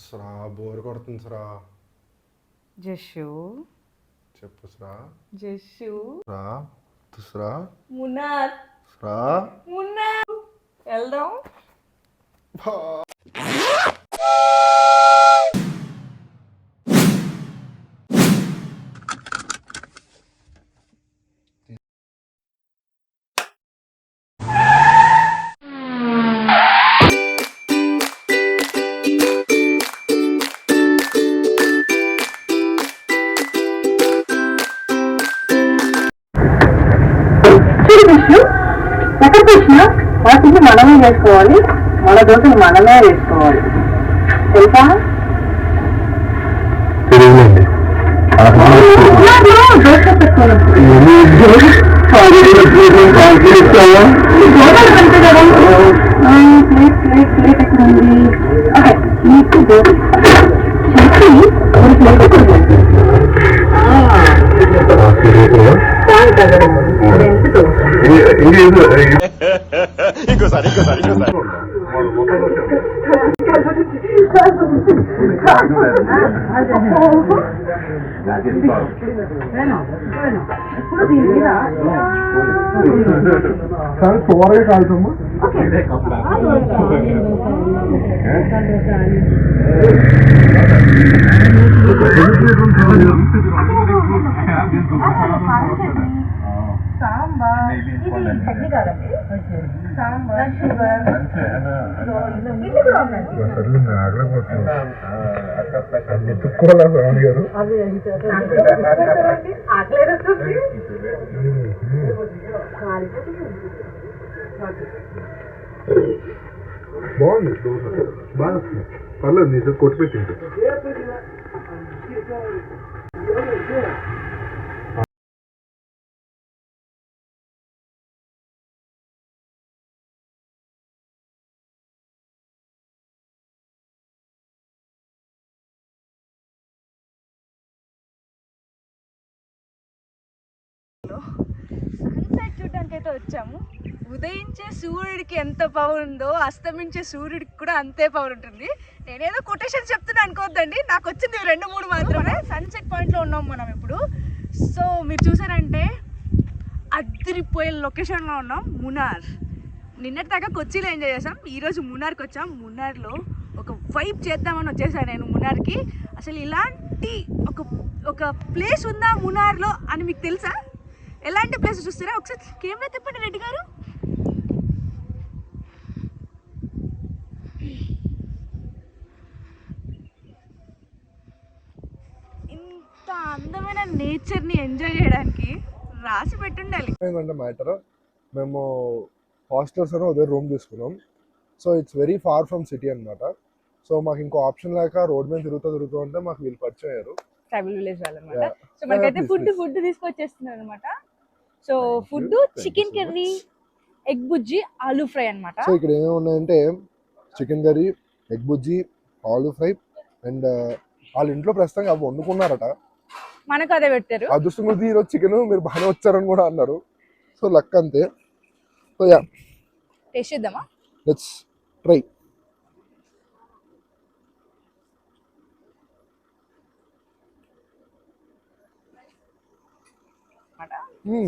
స్రా bore కొడుతుంది స్రా. జషు చెప్పు స్రా. జషు స్రా స్రా మునార్ స్రా. మునార్ వెళ్దాం. విష్ణు సెకండ్ ప్రశ్న వాటిని మనమే చేసుకోవాలి, మన దోశలు మనమే వేసుకోవాలి తెలుసా? దోశ పెట్టుకున్నప్పుడు అంతే కదా. ప్లేట్ ప్లేట్ ప్లేట్ ఎక్కడ ఉంది? నీకు దోశ చెప్పి ఒక ప్లేట్ ఎక్కడ ఉంది? ఇంకోసారి త్వరగా కాల్చమ్మా. సాంబార్ ఇది చట్నీ కాదండి, సాంబార్ షుగర్ ఇది కూడా బాగుంది బాగా పర్లేదు నీతో కొట్టి పెట్టింది. సన్సెట్ చూడడానికి అయితే వచ్చాము. ఉదయించే సూర్యుడికి ఎంత పవర్ ఉందో అస్తమించే సూర్యుడికి కూడా అంతే పవర్ ఉంటుంది. నేనేదో కొటేషన్ చెప్తున్నా అనుకోవద్దండి, నాకు వచ్చింది 2-3 మాత్రమే. సన్సెట్ పాయింట్లో ఉన్నాం మనం ఇప్పుడు. సో మీరు చూసారంటే అదిరిపోయే లొకేషన్లో ఉన్నాం, మునార్. నిన్నటి దాకా కొచ్చిలో ఎంజాయ్ చేసాం, ఈరోజు మునార్కి వచ్చాం. మునార్లో ఒక వైబ్ చేద్దామని వచ్చేసాను నేను మునార్కి. అసలు ఇలాంటి ఒక ప్లేస్ ఉందా మునార్లో అని మీకు తెలుసా? ఎలాంటి ప్లేస్ చూస్తారా? ఒకసారి కెమెరా తిప్పండి రెడ్డి గారు. ఇంత అందమైన నేచర్ని ఎంజాయ్ చేయడానికి రాసి పెట్టుండాలి. ఏంటంటే మ్యాటర్, మేము హాస్టల్స్ అని ఉదయం రూమ్ తీసుకున్నాం. So it's very far from city అనమాట. సో మాకు ఇంకో ఆప్షన్ లేక రోడ్ మీద తిరుగుతూ ఉంటే మాకు వీళ్ళు పరిచయం అయ్యారు, ట్రైబల్ విలేజ్ వాళ్ళనమాట. సో మనకైతే ఫుడ్ తీసుకొచ్చేస్తున్నారు అనమాట. So food chicken curry, egg bhurji, aloo fry అనమాట. సో ఇక్కడ ఏమేమి ఉన్నాయంటే chicken curry, egg bhurji, aloo fry and వాళ్ళ ఇంట్లో ప్రస్తుతం అవి వండుకున్నారట. మనకు అదే పెట్టారు. అదృష్టం కొద్ది ఈరోజు చికెన్ మీరు బాగానే వచ్చారని కూడా అన్నారు. సో లక్ అంతే. సో యా, టేస్ట్ చేద్దామా? Let's try.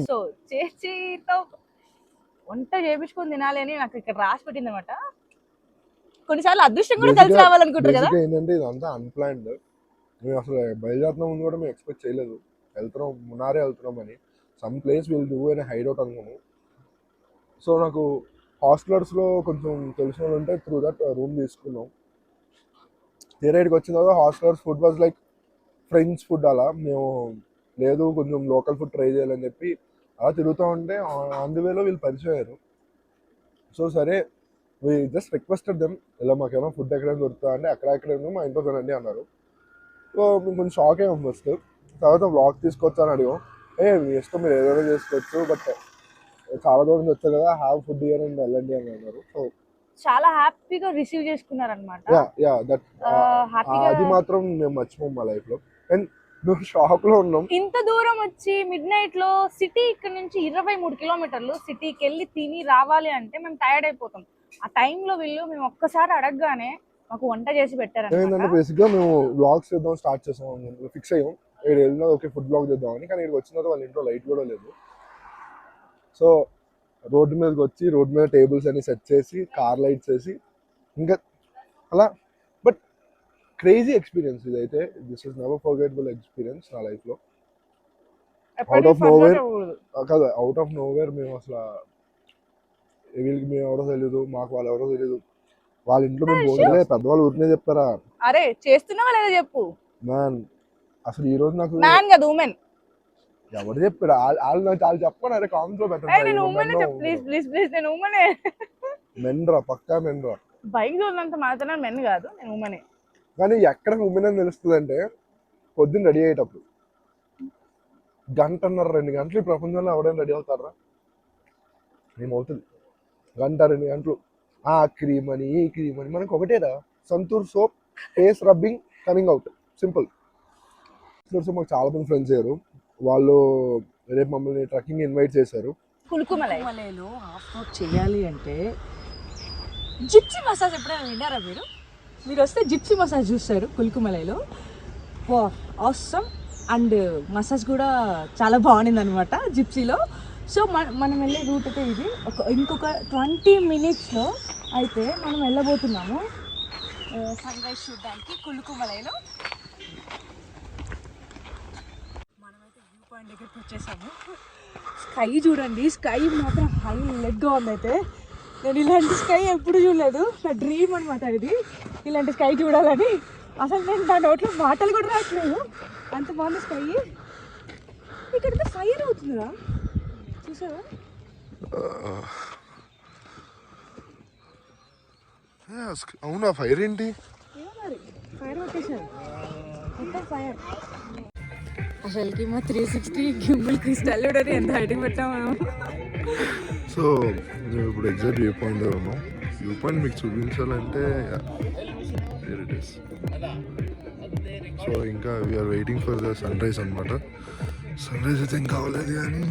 సో చేతితో వంట చేయించుకొని తినాలి అని నాకు ఇక్కడ రాసి పెట్టింది అనమాట. కొన్నిసార్లు అదృష్టం కూడా కలిసి రావాలనుకుంటారు కదా. ఏంటంటే ఇదంతా అన్ప్లాన్డ్. మేము అసలు బయలుదేరుతున్నాం ముందు కూడా మేము ఎక్స్పెక్ట్ చేయలేదు వెళ్తున్నాం మునారే వెళ్తున్నాం అని. సమ్ ప్లేస్ విల్ డూ అని హైడౌట్ అనుకున్నాను. సో నాకు హాస్టలర్స్లో కొంచెం తెలిసిన వాళ్ళు ఉంటే త్రూ దట్ రూమ్ తీసుకున్నాం. తీరైడ్కి వచ్చిన తర్వాత hostellers food was like French food. అలా మేము లేదు కొంచెం లోకల్ ఫుడ్ ట్రై చేయాలని చెప్పి అలా తిరుగుతూ ఉంటే ఆన్ ది వేలో వీళ్ళు పరిచయం అయ్యారు. సో సరే వీ జస్ట్ రిక్వెస్టెడ్ దెమ్, ఇలా మాకేమో ఫుడ్ ఎక్కడైనా దొరుకుతా అంటే ఎక్కడేమో మా ఇంట్లో తినండి అన్నారు. సో మేము కొంచెం షాక్ అయ్యాం ఫస్ట్. తర్వాత వ్లాగ్ తీసుకొచ్చా అని అడిగాం. మీ ఇష్టం మీరు ఏదైనా చేసుకోవచ్చు, బట్ చాలా దూరం నుంచి వచ్చారు కదా, హ్యావ్ ఫుడ్ ఇయర్ అండ్ వెళ్ళండి అని అన్నారు. సో చాలా హ్యాపీగా రిసీవ్ చేసుకున్నారు అనమాట. అది మాత్రం మేము మర్చిపోం మా లైఫ్ లో. అండ్ మేము షాక్ లో ఉన్నాం. ఇంత దూరం వచ్చి మిడ్ నైట్ లో సిటీ ఇక్కడ నుంచి 23 కిలోమీటర్లు సిటీకి వెళ్ళి తిని రావాలి అంటే మేము టైర్డ్ అయిపోతాం. ఆ టైంలో వీళ్ళు మేము ఒక్కసారి అడగగానే మాకు వంట చేసి ఏమైందంటే పెట్టారన్నమాట. బేసిక్గా మేము వ్లాగ్స్ చేద్దాం స్టార్ట్ చేసాం, ఫిక్స్ అయ్యాం ఇక్కడ వెళ్ళినా ఓకే ఫుడ్ బ్లాగ్ చేద్దామని. కానీ ఇక్కడికి వచ్చిన తర్వాత వాళ్ళ ఇంట్లో లైట్ కూడా లేదు. సో రోడ్డు మీదకి వచ్చి రోడ్డు మీద టేబుల్స్ అన్ని సెట్ చేసి కార్ లైట్స్ వేసి ఇంకా అలా. బట్ క్రేజీ ఎక్స్పీరియన్స్ ఇదైతే. This is never forgettable experience నా లైఫ్లో. అవుట్ ఆఫ్ నోవేర్ కాదు, అవుట్ ఆఫ్ నోవేర్ మేము అసలు వీళ్ళకి మేము ఎవరో తెలియదు, మాకు వాళ్ళు ఎవరో తెలియదు. వాళ్ళ ఇంట్లో మేము పోతే పెద్దవాళ్ళు ఊరినే చెప్తారా అరే చేస్తున్నావా లేదా చెప్పు. మ్యాన్ అసలు ఈ రోజు నాకు మ్యాన్ కదా ఉమెన్. ఎవరు చెప్పారు? వాళ్ళు నాకు చాలా చెప్పండి. అరే కామెంట్స్ లో నేను ఉమెన్ ప్లీజ్ ప్లీజ్ ప్లీజ్ నేను ఉమెనే. మెన్రా, పక్కా మెన్రా. బైక్ చూడంత మాత్రం మెన్ కాదు, నేను ఉమెనే. కానీ ఎక్కడ ఉమెన్ అని తెలుస్తుంది అంటే పొద్దున్న రెడీ అయ్యేటప్పుడు 1.5-2 గంటలు ఈ ప్రపంచంలో ఎవడైనా రెడీ అవుతారా? ఏమవుతుంది 1-2 గంటలు. ఆ క్రీమ్ అని ఈ క్రీమ్ అని మనకు ఒకటేరా, Santoor soap face rubbing coming out, simple. So మాకు చాలా మంది ఫ్రెండ్స్ అయ్యారు. వాళ్ళు రేపు మమ్మల్ని ట్రెక్కింగ్ ఇన్వైట్ చేశారు. కులుకుమలైలో ఆఫ్ రోడ్ చేయాలి అంటే జిప్సీ మసాజ్ ఎప్పుడైనా విన్నారా మీరు? మీరు వస్తే జిప్సీ మసాజ్ చూస్తారు కులుకుమలైలో. ఆసమ్. అండ్ మసాజ్ కూడా చాలా బాగుంది అనమాట జిప్సీలో. సో మనం వెళ్ళే రూట్ అయితే ఇది. ఇంకొక 20 minutesలో అయితే మనం వెళ్ళబోతున్నాము సన్ రైజ్ చూడడానికి కులుకుమలైలో. మనమైతే వ్యూ పాయింట్ దగ్గరికి వచ్చేసాము. స్కై చూడండి, స్కై మాత్రం హైలైట్గా ఉంది. అయితే నేను ఇలాంటి స్కై ఎప్పుడు చూడలేదు, నా డ్రీమ్ అనమాట ఇది, ఇలాంటి స్కై చూడాలని. అసలు నేను నా నోట్లో మాటలు కూడా రావట్లేదు, అంత బాగుంది స్కై. ఇక్కడితో ఫైర్ అవుతుందిరా, చూసావా? అవునా, ఫైర్ ఏంటి? ఏమో మరి ఫైర్ కొట్టేశారు, మొత్తం ఫైర్. అసలుకి మా 360 గింబుల్ క్రిస్టల్ అని ఎంత హైటింగ్ పెట్టాము మేము. సో మేము ఇప్పుడు ఎగ్జాక్ట్ వ్యూ పాయింట్ ఉన్నాం. వ్యూ పాయింట్ మీకు చూపించాలంటే సో ఇంకా we are waiting for the sunrise అనమాట. సన్ రైజ్ అయితే ఇంకా అవ్వలేదు కానీ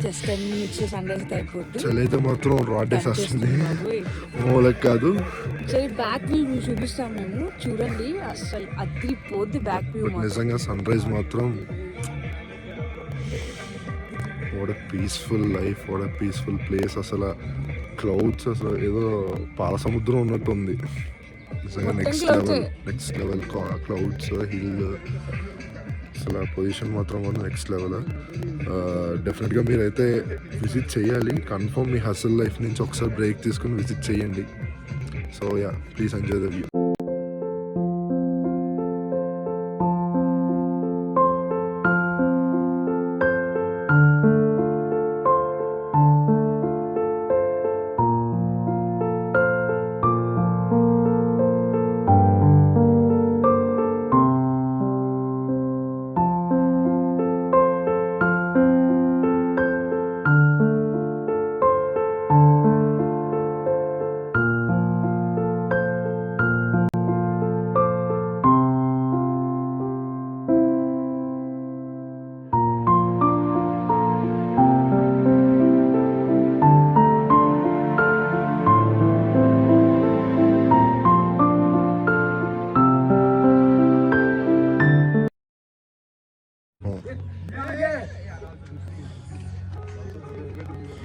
జస్ట్ 10 minutes సన్ రైజ్ అయితే అయిపోతుంది. చలి అయితే మాత్రం రాడేస్ వస్తుంది, మూలకి కాదు. సరే బ్యాక్ వ్యూ చూపిస్తాం మేము, చూడండి అసలు అదిరిపోద్ది బ్యాక్ వ్యూ. నిజంగా సన్ రైజ్ మాత్రం what a peaceful life, what a peaceful place. అసలు క్లౌడ్స్ అసలు ఏదో పాల సముద్రం ఉన్నట్టు ఉంది నిజంగా. నెక్స్ట్ లెవెల్ క్లౌడ్స్, హిల్, అసలు పొజిషన్ మాత్రం నెక్స్ట్ లెవెల్. డెఫినెట్గా మీరైతే విజిట్ చేయాలి కన్ఫర్మ్. మీ హసల్ లైఫ్ నుంచి ఒకసారి బ్రేక్ తీసుకుని విజిట్ చేయండి. So yeah, please enjoy the view.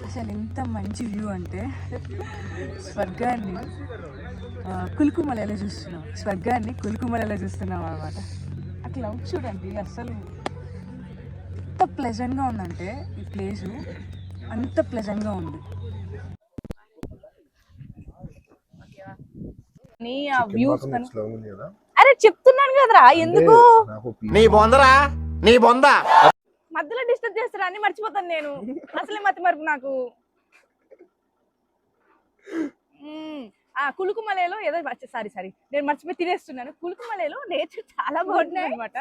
అసలు ఎంత మంచి వ్యూ అంటే స్వర్గాన్ని కులుకుమలలో చూస్తున్నాం, స్వర్గాన్ని కులుకుమలలో చూస్తున్నాం అనమాట. ఆ క్లౌడ్ చూడండి అసలు ఎంత ప్లెజెంట్గా ఉందంటే ఈ ప్లేసు, అంత ప్లెజెంట్గా ఉంది. నీ ఆ వ్యూస్ అరే చెప్తున్నాను కదరా, ఎందుకు నీ బొందరా, నీ బొందా మధ్యలో డిస్టర్బ్ చేస్తారా అని మర్చిపోతాను నేను. అసలే మతి మరుపు నాకు. కులుకుమలలో ఏదో సారీ నేను మర్చిపోయి తినేస్తున్నాను. కులుకుమలలో నేచర్ చాలా బాగుంటుంది అనమాట.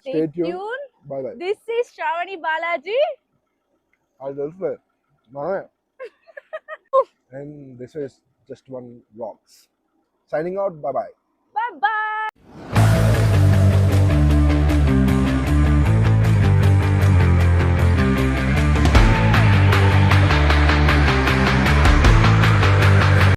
This is Sravani Balaji. And this is just one vlogs. Signing out. Bye bye. Bye bye.